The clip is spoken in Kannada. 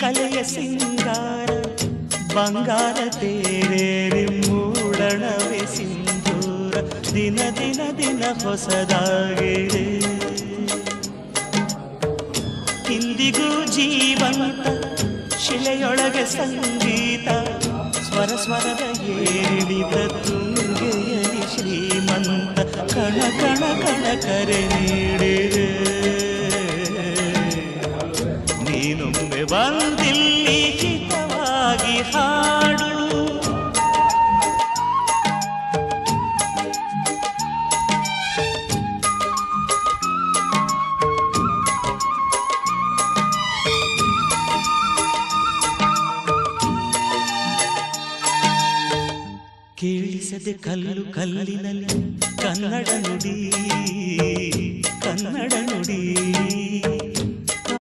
ಕಲೆಯ ಸಿಂಗಾರ ಬಂಗಾರ ತೇರೇರಿ ಮೂಡಣವೇ ಸಿಂಧೂರ ದಿನ ದಿನ ದಿನ ಹೊಸದಾಗಿದೆ ಇಂದಿಗೂ ಜೀವಂತ ಶಿಲೆಯೊಳಗೆ ಸಂಗೀತ ಸ್ವರ ಸ್ವರದ ಏರಿಳಿದ ತುಂಗೆಯಲಿ ಶ್ರೀಮಂತ ಕಣ ಕಣ ಕಣ ಕರೆ ನೀಡಿದೆ ನೀನೊಮ್ಮೆ ಬಂದಿಲ್ಲಿ ಹಿತವಾಗಿ ಹಾಡು ಕೇಳಿಸದೆ ಕಲ್ಲು ಕಲ್ಲಿನಲ್ಲಿ ಕನ್ನಡ ನುಡಿ ಕನ್ನಡ ನುಡಿ